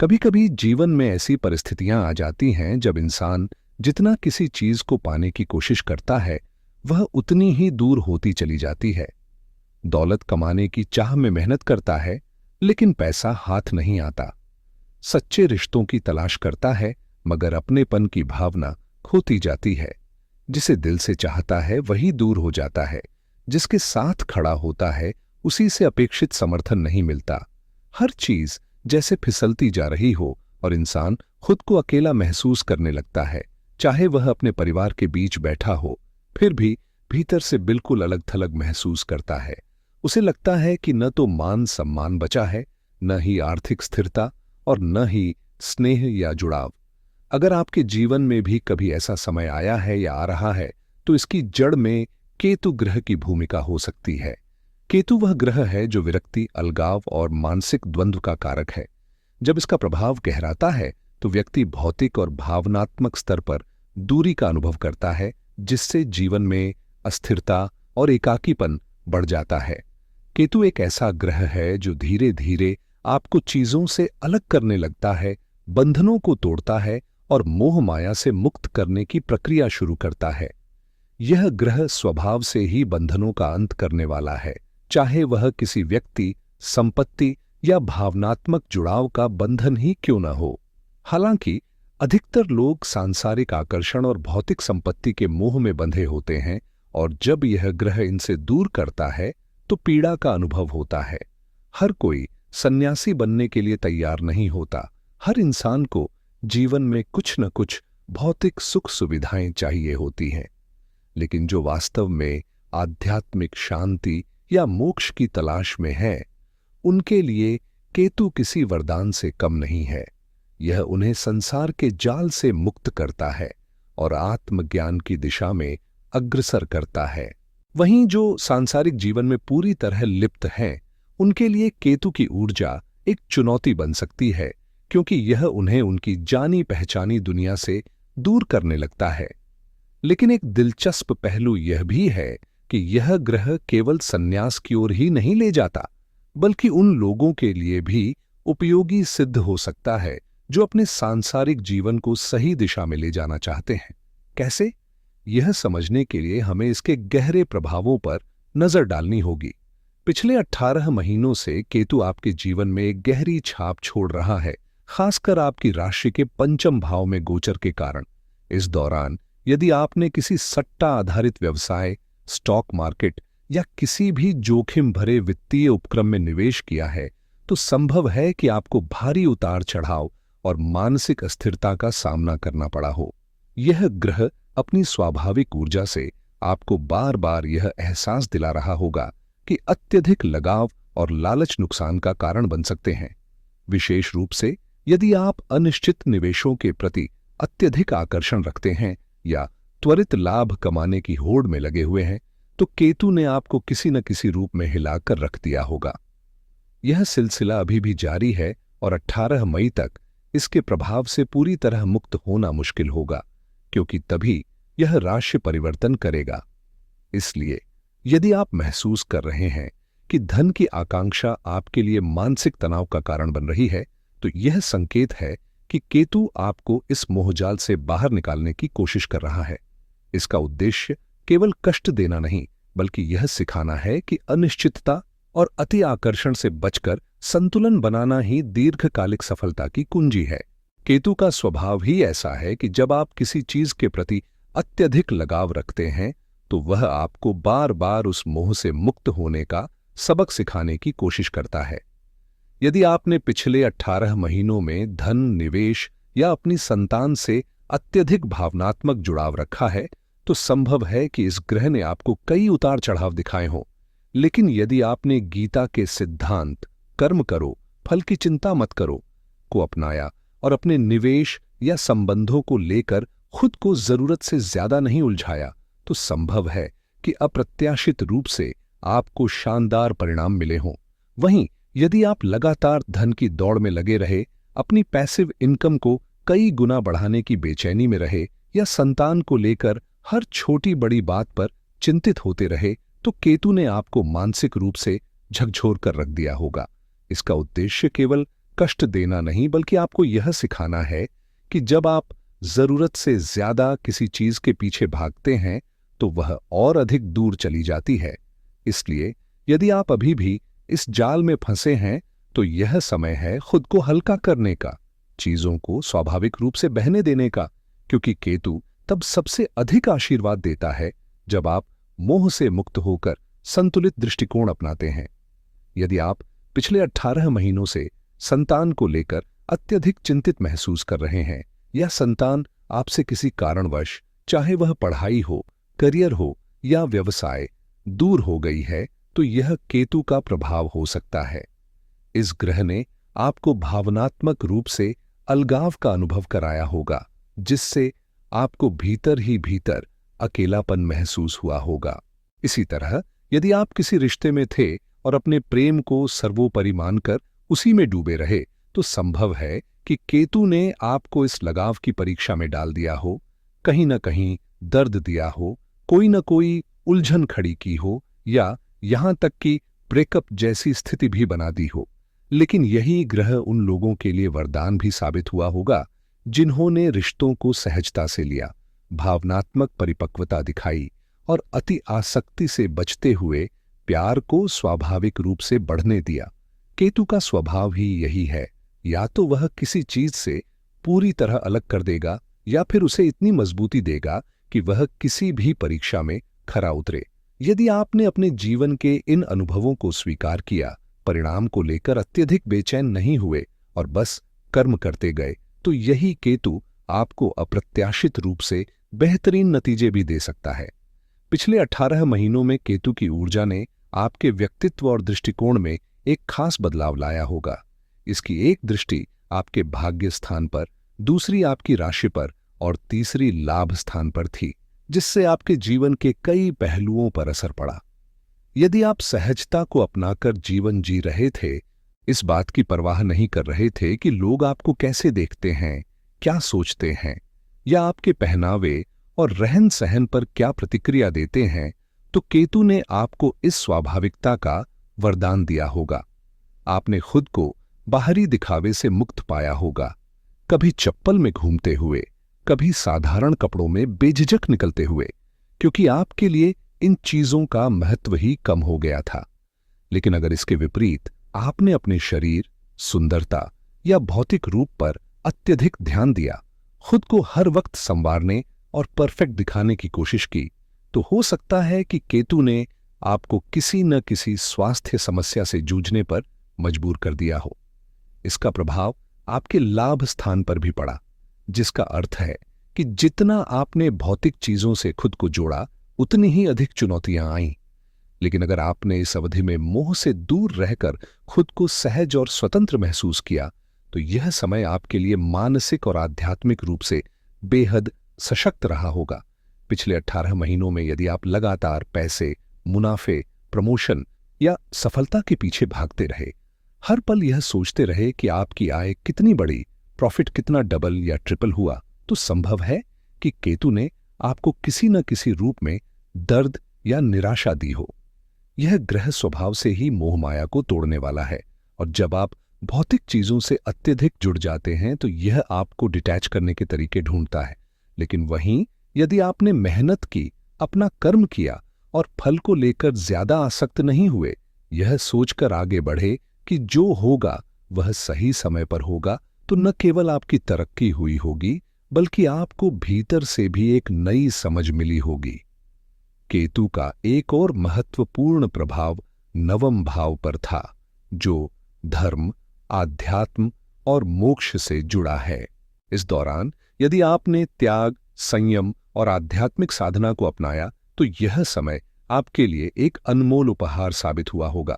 कभी कभी जीवन में ऐसी परिस्थितियां आ जाती हैं जब इंसान जितना किसी चीज को पाने की कोशिश करता है वह उतनी ही दूर होती चली जाती है। दौलत कमाने की चाह में मेहनत करता है, लेकिन पैसा हाथ नहीं आता। सच्चे रिश्तों की तलाश करता है, मगर अपनेपन की भावना खोती जाती है। जिसे दिल से चाहता है वही दूर हो जाता है। जिसके साथ खड़ा होता है उसी से अपेक्षित समर्थन नहीं मिलता। हर चीज जैसे फिसलती जा रही हो और इंसान खुद को अकेला महसूस करने लगता है। चाहे वह अपने परिवार के बीच बैठा हो, फिर भी भीतर से बिल्कुल अलग थलग महसूस करता है। उसे लगता है कि न तो मान सम्मान बचा है, न ही आर्थिक स्थिरता और न ही स्नेह या जुड़ाव। अगर आपके जीवन में भी कभी ऐसा समय आया है या आ रहा है, तो इसकी जड़ में केतु ग्रह की भूमिका हो सकती है। केतु वह ग्रह है जो विरक्ति, अलगाव और मानसिक द्वंद्व का कारक है। जब इसका प्रभाव गहराता है तो व्यक्ति भौतिक और भावनात्मक स्तर पर दूरी का अनुभव करता है, जिससे जीवन में अस्थिरता और एकाकीपन बढ़ जाता है। केतु एक ऐसा ग्रह है जो धीरे धीरे आपको चीजों से अलग करने लगता है, बंधनों को तोड़ता है और मोह माया से मुक्त करने की प्रक्रिया शुरू करता है। यह ग्रह स्वभाव से ही बंधनों का अंत करने वाला है, चाहे वह किसी व्यक्ति, संपत्ति या भावनात्मक जुड़ाव का बंधन ही क्यों न हो। हालांकि अधिकतर लोग सांसारिक आकर्षण और भौतिक संपत्ति के मोह में बंधे होते हैं, और जब यह ग्रह इनसे दूर करता है तो पीड़ा का अनुभव होता है। हर कोई सन्यासी बनने के लिए तैयार नहीं होता। हर इंसान को जीवन में कुछ न कुछ भौतिक सुख सुविधाएं चाहिए होती हैं, लेकिन जो वास्तव में आध्यात्मिक शांति या मोक्ष की तलाश में है, उनके लिए केतु किसी वरदान से कम नहीं है। यह उन्हें संसार के जाल से मुक्त करता है और आत्मज्ञान की दिशा में अग्रसर करता है। वहीं जो सांसारिक जीवन में पूरी तरह लिप्त हैं, उनके लिए केतु की ऊर्जा एक चुनौती बन सकती है, क्योंकि यह उन्हें उनकी जानी पहचानी दुनिया से दूर करने लगता है। लेकिन एक दिलचस्प पहलू यह भी है कि यह ग्रह केवल संन्यास की ओर ही नहीं ले जाता, बल्कि उन लोगों के लिए भी उपयोगी सिद्ध हो सकता है जो अपने सांसारिक जीवन को सही दिशा में ले जाना चाहते हैं। कैसे? यह समझने के लिए हमें इसके गहरे प्रभावों पर नजर डालनी होगी। पिछले 18 महीनों से केतु आपके जीवन में एक गहरी छाप छोड़ रहा है, खासकर आपकी राशि के पंचम भाव में गोचर के कारण। इस दौरान यदि आपने किसी सट्टा आधारित व्यवसाय, स्टॉक मार्केट या किसी भी जोखिम भरे वित्तीय उपक्रम में निवेश किया है, तो संभव है कि आपको भारी उतार चढ़ाव और मानसिक अस्थिरता का सामना करना पड़ा हो। यह ग्रह अपनी स्वाभाविक ऊर्जा से आपको बार बार यह एहसास दिला रहा होगा कि अत्यधिक लगाव और लालच नुकसान का कारण बन सकते हैं। विशेष रूप से यदि आप अनिश्चित निवेशों के प्रति अत्यधिक आकर्षण रखते हैं या त्वरित लाभ कमाने की होड़ में लगे हुए हैं, तो केतु ने आपको किसी न किसी रूप में हिलाकर रख दिया होगा। यह सिलसिला अभी भी जारी है और 18 मई तक इसके प्रभाव से पूरी तरह मुक्त होना मुश्किल होगा, क्योंकि तभी यह राशि परिवर्तन करेगा। इसलिए यदि आप महसूस कर रहे हैं कि धन की आकांक्षा आपके लिए मानसिक तनाव का कारण बन रही है, तो यह संकेत है कि केतु आपको इस मोहजाल से बाहर निकालने की कोशिश कर रहा है। इसका उद्देश्य केवल कष्ट देना नहीं, बल्कि यह सिखाना है कि अनिश्चितता और अति आकर्षण से बचकर संतुलन बनाना ही दीर्घकालिक सफलता की कुंजी है। केतु का स्वभाव ही ऐसा है कि जब आप किसी चीज के प्रति अत्यधिक लगाव रखते हैं, तो वह आपको बार बार उस मोह से मुक्त होने का सबक सिखाने की कोशिश करता है। यदि आपने पिछले 18 महीनों में धन, निवेश या अपनी संतान से अत्यधिक भावनात्मक जुड़ाव रखा है, तो संभव है कि इस ग्रह ने आपको कई उतार चढ़ाव दिखाए हों। लेकिन यदि आपने गीता के सिद्धांत कर्म करो, फल की चिंता मत करो को अपनाया और अपने निवेश या संबंधों को लेकर खुद को जरूरत से ज्यादा नहीं उलझाया, तो संभव है कि अप्रत्याशित रूप से आपको शानदार परिणाम मिले हों। वहीं यदि आप लगातार धन की दौड़ में लगे रहे, अपनी पैसिव इनकम को कई गुना बढ़ाने की बेचैनी में रहे या संतान को लेकर हर छोटी बड़ी बात पर चिंतित होते रहे, तो केतु ने आपको मानसिक रूप से झकझोर कर रख दिया होगा। इसका उद्देश्य केवल कष्ट देना नहीं, बल्कि आपको यह सिखाना है कि जब आप जरूरत से ज्यादा किसी चीज के पीछे भागते हैं तो वह और अधिक दूर चली जाती है। इसलिए यदि आप अभी भी इस जाल में फंसे हैं तो यह समय है खुद को हल्का करने का, चीजों को स्वाभाविक रूप से बहने देने का, क्योंकि केतु तब सबसे अधिक आशीर्वाद देता है जब आप मोह से मुक्त होकर संतुलित दृष्टिकोण अपनाते हैं। यदि आप पिछले 18 महीनों से संतान को लेकर अत्यधिक चिंतित महसूस कर रहे हैं या संतान आपसे किसी कारणवश, चाहे वह पढ़ाई हो, करियर हो या व्यवसाय, दूर हो गई है, तो यह केतु का प्रभाव हो सकता है। इस ग्रह ने आपको भावनात्मक रूप से अलगाव का अनुभव कराया होगा, जिससे आपको भीतर ही भीतर अकेलापन महसूस हुआ होगा। इसी तरह यदि आप किसी रिश्ते में थे और अपने प्रेम को सर्वोपरि मानकर उसी में डूबे रहे, तो संभव है कि केतु ने आपको इस लगाव की परीक्षा में डाल दिया हो, कहीं न कहीं दर्द दिया हो, कोई न कोई उलझन खड़ी की हो या यहां तक कि ब्रेकअप जैसी स्थिति भी बना दी हो। लेकिन यही ग्रह उन लोगों के लिए वरदान भी साबित हुआ होगा जिन्होंने रिश्तों को सहजता से लिया, भावनात्मक परिपक्वता दिखाई और अति आसक्ति से बचते हुए प्यार को स्वाभाविक रूप से बढ़ने दिया। केतु का स्वभाव ही यही है, या तो वह किसी चीज से पूरी तरह अलग कर देगा या फिर उसे इतनी मजबूती देगा कि वह किसी भी परीक्षा में खरा उतरे। यदि आपने अपने जीवन के इन अनुभवों को स्वीकार किया, परिणाम को लेकर अत्यधिक बेचैन नहीं हुए और बस कर्म करते गए, तो यही केतु आपको अप्रत्याशित रूप से बेहतरीन नतीजे भी दे सकता है। पिछले 18 महीनों में केतु की ऊर्जा ने आपके व्यक्तित्व और दृष्टिकोण में एक खास बदलाव लाया होगा। इसकी एक दृष्टि आपके भाग्य स्थान पर, दूसरी आपकी राशि पर और तीसरी लाभ स्थान पर थी, जिससे आपके जीवन के कई पहलुओं पर असर पड़ा। यदि आप सहजता को अपनाकर जीवन जी रहे थे, इस बात की परवाह नहीं कर रहे थे कि लोग आपको कैसे देखते हैं, क्या सोचते हैं, या आपके पहनावे और रहन सहन पर क्या प्रतिक्रिया देते हैं, तो केतु ने आपको इस स्वाभाविकता का वरदान दिया होगा। आपने खुद को बाहरी दिखावे से मुक्त पाया होगा, कभी चप्पल में घूमते हुए, कभी साधारण कपड़ों में बेझिझक निकलते हुए, क्योंकि आपके लिए इन चीजों का महत्व ही कम हो गया था। लेकिन अगर इसके विपरीत आपने अपने शरीर, सुंदरता या भौतिक रूप पर अत्यधिक ध्यान दिया, खुद को हर वक्त संवारने और परफेक्ट दिखाने की कोशिश की, तो हो सकता है कि केतु ने आपको किसी न किसी स्वास्थ्य समस्या से जूझने पर मजबूर कर दिया हो। इसका प्रभाव आपके लाभ स्थान पर भी पड़ा, जिसका अर्थ है कि जितना आपने भौतिक चीजों से खुद को जोड़ा, उतनी ही अधिक चुनौतियां आईं। लेकिन अगर आपने इस अवधि में मोह से दूर रहकर खुद को सहज और स्वतंत्र महसूस किया, तो यह समय आपके लिए मानसिक और आध्यात्मिक रूप से बेहद सशक्त रहा होगा। पिछले 18 महीनों में यदि आप लगातार पैसे, मुनाफे, प्रमोशन या सफलता के पीछे भागते रहे, हर पल यह सोचते रहे कि आपकी आय कितनी बढ़ी, प्रॉफिट कितना डबल या ट्रिपल हुआ, तो संभव है कि केतु ने आपको किसी न किसी रूप में दर्द या निराशा दी हो। यह ग्रह स्वभाव से ही मोह माया को तोड़ने वाला है, और जब आप भौतिक चीजों से अत्यधिक जुड़ जाते हैं तो यह आपको डिटैच करने के तरीके ढूंढता है। लेकिन वहीं यदि आपने मेहनत की, अपना कर्म किया और फल को लेकर ज्यादा आसक्त नहीं हुए, यह सोचकर आगे बढ़े कि जो होगा वह सही समय पर होगा, तो न केवल आपकी तरक्की हुई होगी, बल्कि आपको भीतर से भी एक नई समझ मिली होगी। केतु का एक और महत्वपूर्ण प्रभाव नवम भाव पर था, जो धर्म, आध्यात्म और मोक्ष से जुड़ा है। इस दौरान यदि आपने त्याग, संयम और आध्यात्मिक साधना को अपनाया, तो यह समय आपके लिए एक अनमोल उपहार साबित हुआ होगा।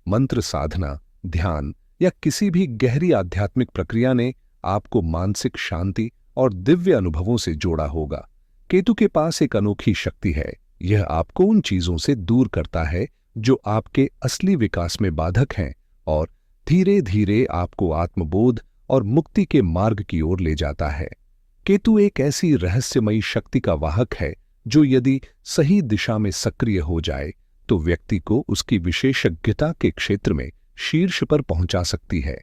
मंत्र साधना, ध्यान या किसी भी गहरी आध्यात्मिक प्रक्रिया ने आपको मानसिक शांति और दिव्य अनुभवों से जोड़ा होगा। केतु के पास एक अनोखी शक्ति है, यह आपको उन चीजों से दूर करता है जो आपके असली विकास में बाधक हैं, और धीरे धीरे आपको आत्मबोध और मुक्ति के मार्ग की ओर ले जाता है। केतु एक ऐसी रहस्यमयी शक्ति का वाहक है जो यदि सही दिशा में सक्रिय हो जाए तो व्यक्ति को उसकी विशेषज्ञता के क्षेत्र में शीर्ष पर पहुंचा सकती है।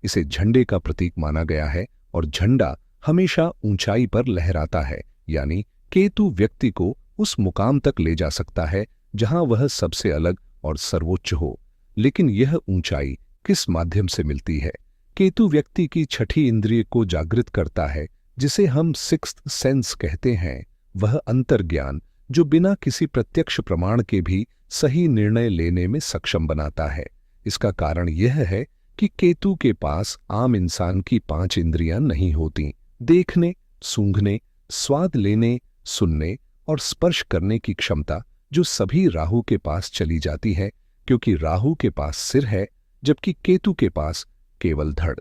इसे झंडे का प्रतीक माना गया है और झंडा हमेशा ऊंचाई पर लहराता है, यानी केतु व्यक्ति को उस मुकाम तक ले जा सकता है जहां वह सबसे अलग और सर्वोच्च हो। लेकिन यह ऊंचाई किस माध्यम से मिलती है? केतु व्यक्ति की छठी इंद्रिय को जागृत करता है, जिसे हम सिक्स्थ सेंस कहते हैं। वह अंतर्ज्ञान जो बिना किसी प्रत्यक्ष प्रमाण के भी सही निर्णय लेने में सक्षम बनाता है। इसका कारण यह है कि केतु के पास आम इंसान की 5 इंद्रियां नहीं होती। देखने, सूंघने, स्वाद लेने, सुनने और स्पर्श करने की क्षमता जो सभी राहु के पास चली जाती है, क्योंकि राहु के पास सिर है जबकि केतु के पास केवल धड़।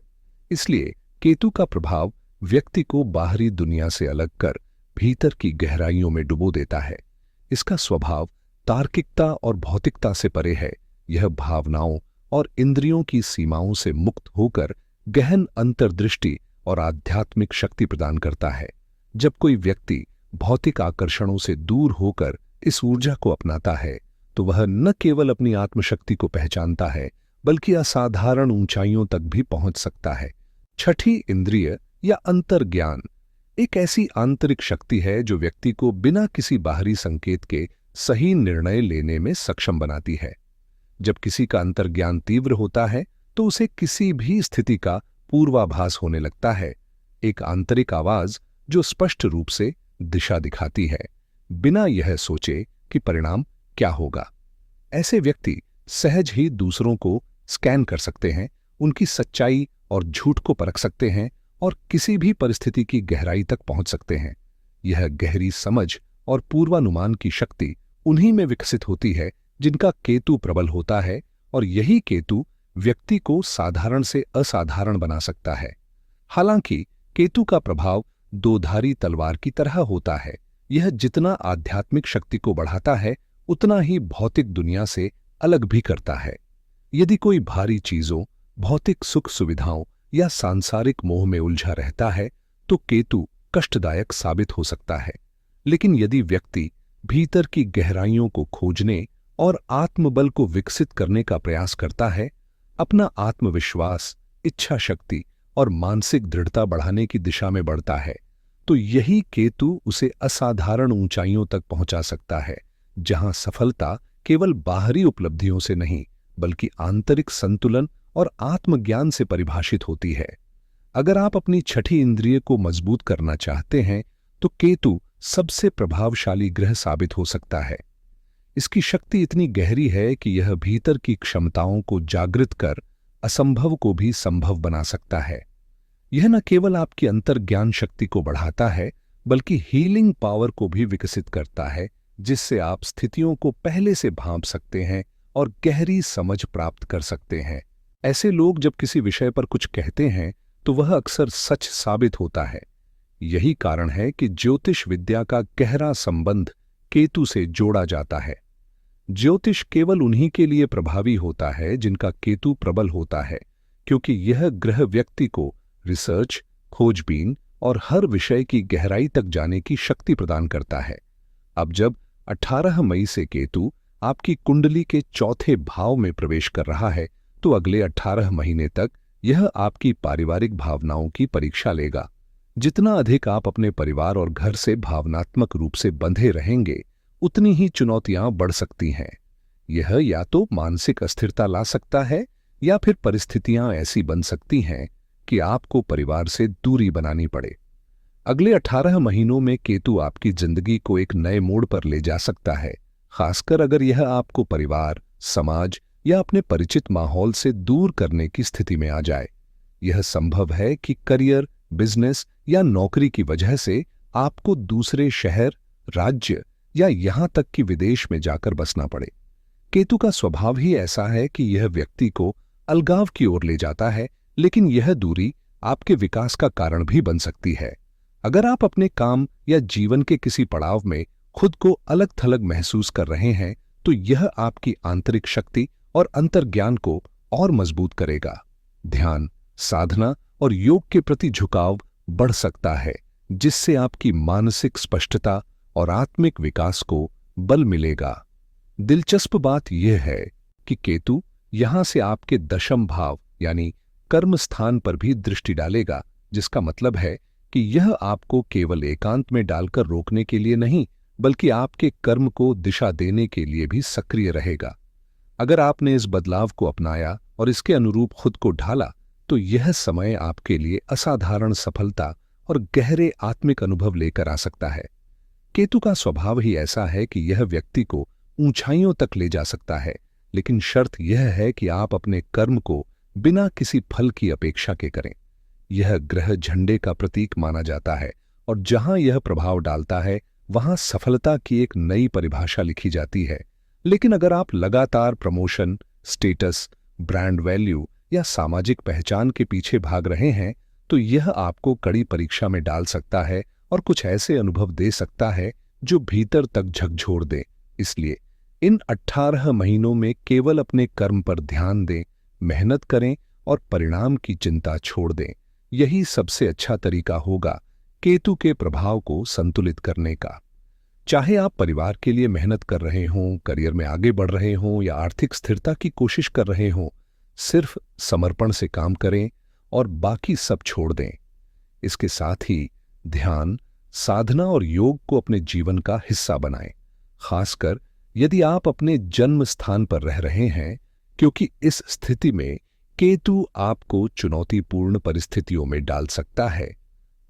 इसलिए केतु का प्रभाव व्यक्ति को बाहरी दुनिया से अलग कर भीतर की गहराइयों में डुबो देता है। इसका स्वभाव तार्किकता और भौतिकता से परे है। यह भावनाओं और इंद्रियों की सीमाओं से मुक्त होकर गहन अंतर्दृष्टि और आध्यात्मिक शक्ति प्रदान करता है। जब कोई व्यक्ति भौतिक आकर्षणों से दूर होकर इस ऊर्जा को अपनाता है, तो वह न केवल अपनी आत्मशक्ति को पहचानता है, बल्कि असाधारण ऊंचाइयों तक भी पहुंच सकता है। छठी इंद्रिय या अंतर्ज्ञान एक ऐसी आंतरिक शक्ति है जो व्यक्ति को बिना किसी बाहरी संकेत के सही निर्णय लेने में सक्षम बनाती है। जब किसी का अंतर्ज्ञान तीव्र होता है तो उसे किसी भी स्थिति का पूर्वाभास होने लगता है, एक आंतरिक आवाज जो स्पष्ट रूप से दिशा दिखाती है, बिना यह सोचे कि परिणाम क्या होगा। ऐसे व्यक्ति सहज ही दूसरों को स्कैन कर सकते हैं, उनकी सच्चाई और झूठ को परख सकते हैं और किसी भी परिस्थिति की गहराई तक पहुंच सकते हैं। यह गहरी समझ और पूर्वानुमान की शक्ति उन्हीं में विकसित होती है जिनका केतु प्रबल होता है, और यही केतु व्यक्ति को साधारण से असाधारण बना सकता है। हालांकि केतु का प्रभाव दोधारी तलवार की तरह होता है। यह जितना आध्यात्मिक शक्ति को बढ़ाता है, उतना ही भौतिक दुनिया से अलग भी करता है। यदि कोई भारी चीजों, भौतिक सुख सुविधाओं या सांसारिक मोह में उलझा रहता है, तो केतु कष्टदायक साबित हो सकता है। लेकिन यदि व्यक्ति भीतर की गहराइयों को खोजने और आत्मबल को विकसित करने का प्रयास करता है, अपना आत्मविश्वास, इच्छा शक्ति और मानसिक दृढ़ता बढ़ाने की दिशा में बढ़ता है, तो यही केतु उसे असाधारण ऊंचाइयों तक पहुंचा सकता है, जहां सफलता केवल बाहरी उपलब्धियों से नहीं, बल्कि आंतरिक संतुलन और आत्मज्ञान से परिभाषित होती है। अगर आप अपनी छठी इंद्रिय को मजबूत करना चाहते हैं, तो केतु सबसे प्रभावशाली ग्रह साबित हो सकता है। इसकी शक्ति इतनी गहरी है कि यह भीतर की क्षमताओं को जागृत कर असंभव को भी संभव बना सकता है। यह न केवल आपकी अंतर्ज्ञान शक्ति को बढ़ाता है, बल्कि हीलिंग पावर को भी विकसित करता है, जिससे आप स्थितियों को पहले से भांप सकते हैं और गहरी समझ प्राप्त कर सकते हैं। ऐसे लोग जब किसी विषय पर कुछ कहते हैं, तो वह अक्सर सच साबित होता है। यही कारण है कि ज्योतिष विद्या का गहरा संबंध केतु से जोड़ा जाता है। ज्योतिष केवल उन्हीं के लिए प्रभावी होता है जिनका केतु प्रबल होता है, क्योंकि यह ग्रह व्यक्ति को रिसर्च, खोजबीन और हर विषय की गहराई तक जाने की शक्ति प्रदान करता है। अब जब 18 मई से केतु आपकी कुंडली के चौथे भाव में प्रवेश कर रहा है, तो अगले 18 महीने तक यह आपकी पारिवारिक भावनाओं की परीक्षा लेगा। जितना अधिक आप अपने परिवार और घर से भावनात्मक रूप से बंधे रहेंगे, उतनी ही चुनौतियां बढ़ सकती हैं। यह या तो मानसिक अस्थिरता ला सकता है, या फिर परिस्थितियां ऐसी बन सकती हैं कि आपको परिवार से दूरी बनानी पड़े। अगले 18 महीनों में केतु आपकी जिंदगी को एक नए मोड़ पर ले जा सकता है, खासकर अगर यह आपको परिवार, समाज या अपने परिचित माहौल से दूर करने की स्थिति में आ जाए। यह संभव है कि करियर, बिजनेस या नौकरी की वजह से आपको दूसरे शहर, राज्य या यहां तक कि विदेश में जाकर बसना पड़े। केतु का स्वभाव ही ऐसा है कि यह व्यक्ति को अलगाव की ओर ले जाता है, लेकिन यह दूरी आपके विकास का कारण भी बन सकती है। अगर आप अपने काम या जीवन के किसी पड़ाव में खुद को अलग थलग महसूस कर रहे हैं, तो यह आपकी आंतरिक शक्ति और अंतर्ज्ञान को और मजबूत करेगा। ध्यान, साधना और योग के प्रति झुकाव बढ़ सकता है, जिससे आपकी मानसिक स्पष्टता और आत्मिक विकास को बल मिलेगा। दिलचस्प बात यह है कि केतु यहां से आपके दशम भाव यानी कर्म स्थान पर भी दृष्टि डालेगा, जिसका मतलब है कि यह आपको केवल एकांत में डालकर रोकने के लिए नहीं, बल्कि आपके कर्म को दिशा देने के लिए भी सक्रिय रहेगा। अगर आपने इस बदलाव को अपनाया और इसके अनुरूप खुद को ढाला, तो यह समय आपके लिए असाधारण सफलता और गहरे आत्मिक अनुभव लेकर आ सकता है। केतु का स्वभाव ही ऐसा है कि यह व्यक्ति को ऊंचाइयों तक ले जा सकता है, लेकिन शर्त यह है कि आप अपने कर्म को बिना किसी फल की अपेक्षा के करें। यह ग्रह झंडे का प्रतीक माना जाता है और जहां यह प्रभाव डालता है वहां सफलता की एक नई परिभाषा लिखी जाती है। लेकिन अगर आप लगातार प्रमोशन, स्टेटस, ब्रांड वैल्यू या सामाजिक पहचान के पीछे भाग रहे हैं, तो यह आपको कड़ी परीक्षा में डाल सकता है और कुछ ऐसे अनुभव दे सकता है जो भीतर तक झकझोर दे। इसलिए इन 18 महीनों में केवल अपने कर्म पर ध्यान दें, मेहनत करें और परिणाम की चिंता छोड़ दें। यही सबसे अच्छा तरीका होगा केतु के प्रभाव को संतुलित करने का। चाहे आप परिवार के लिए मेहनत कर रहे हों, करियर में आगे बढ़ रहे हों या आर्थिक स्थिरता की कोशिश कर रहे हों, सिर्फ समर्पण से काम करें और बाकी सब छोड़ दें। इसके साथ ही ध्यान, साधना और योग को अपने जीवन का हिस्सा बनाएं, खासकर यदि आप अपने जन्म स्थान पर रह रहे हैं, क्योंकि इस स्थिति में केतु आपको चुनौतीपूर्ण परिस्थितियों में डाल सकता है।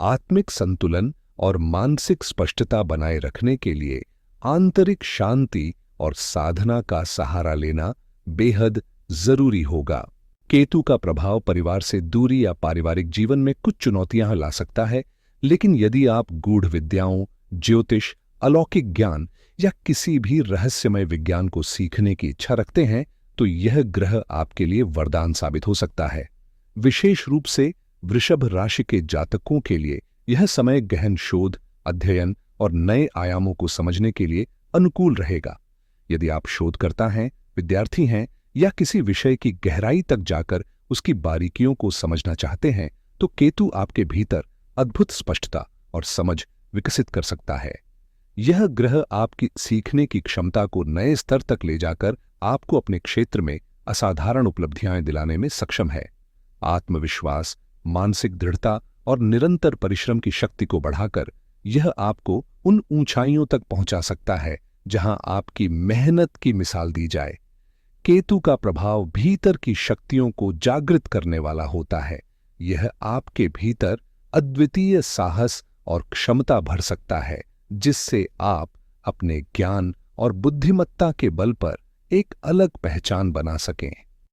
आत्मिक संतुलन और मानसिक स्पष्टता बनाए रखने के लिए आंतरिक शांति और साधना का सहारा लेना बेहद जरूरी होगा। केतु का प्रभाव परिवार से दूरी या पारिवारिक जीवन में कुछ चुनौतियां ला सकता है, लेकिन यदि आप गूढ़ विद्याओं, ज्योतिष, अलौकिक ज्ञान या किसी भी रहस्यमय विज्ञान को सीखने की इच्छा रखते हैं, तो यह ग्रह आपके लिए वरदान साबित हो सकता है। विशेष रूप से वृषभ राशि के जातकों के लिए यह समय गहन शोध, अध्ययन और नए आयामों को समझने के लिए अनुकूल रहेगा। यदि आप शोधकर्ता हैं, विद्यार्थी हैं या किसी विषय की गहराई तक जाकर उसकी बारीकियों को समझना चाहते हैं, तो केतु आपके भीतर अद्भुत स्पष्टता और समझ विकसित कर सकता है। यह ग्रह आपकी सीखने की क्षमता को नए स्तर तक ले जाकर आपको अपने क्षेत्र में असाधारण उपलब्धियां दिलाने में सक्षम है। आत्मविश्वास, मानसिक दृढ़ता और निरंतर परिश्रम की शक्ति को बढ़ाकर यह आपको उन ऊंचाइयों तक पहुंचा सकता है जहां आपकी मेहनत की मिसाल दी जाए। केतु का प्रभाव भीतर की शक्तियों को जागृत करने वाला होता है। यह आपके भीतर अद्वितीय साहस और क्षमता भर सकता है, जिससे आप अपने ज्ञान और बुद्धिमत्ता के बल पर एक अलग पहचान बना सकें।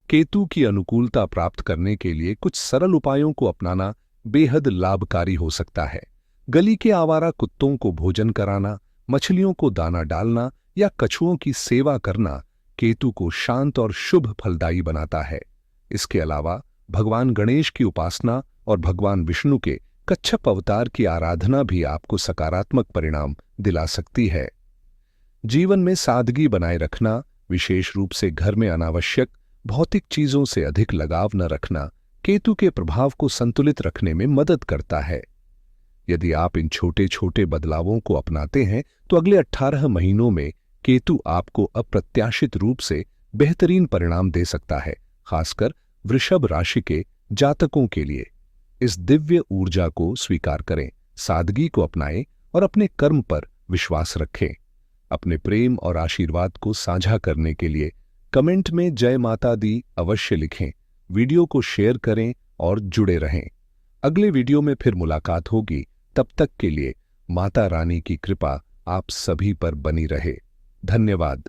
केतु की अनुकूलता प्राप्त करने के लिए कुछ सरल उपायों को अपनाना बेहद लाभकारी हो सकता है। गली के आवारा कुत्तों को भोजन कराना, मछलियों को दाना डालना या कछुओं की सेवा करना केतु को शांत और शुभ फलदायी बनाता है। इसके अलावा भगवान गणेश की उपासना और भगवान विष्णु के कच्छप अवतार की आराधना भी आपको सकारात्मक परिणाम दिला सकती है। जीवन में सादगी बनाए रखना, विशेष रूप से घर में अनावश्यक भौतिक चीजों से अधिक लगाव न रखना, केतु के प्रभाव को संतुलित रखने में मदद करता है। यदि आप इन छोटे छोटे बदलावों को अपनाते हैं, तो अगले 18 महीनों में केतु आपको अप्रत्याशित रूप से बेहतरीन परिणाम दे सकता है, खासकर वृषभ राशि के जातकों के लिए। इस दिव्य ऊर्जा को स्वीकार करें, सादगी को अपनाएं और अपने कर्म पर विश्वास रखें। अपने प्रेम और आशीर्वाद को साझा करने के लिए कमेंट में जय माता दी अवश्य लिखें, वीडियो को शेयर करें और जुड़े रहें। अगले वीडियो में फिर मुलाकात होगी। तब तक के लिए माता रानी की कृपा आप सभी पर बनी रहे। धन्यवाद।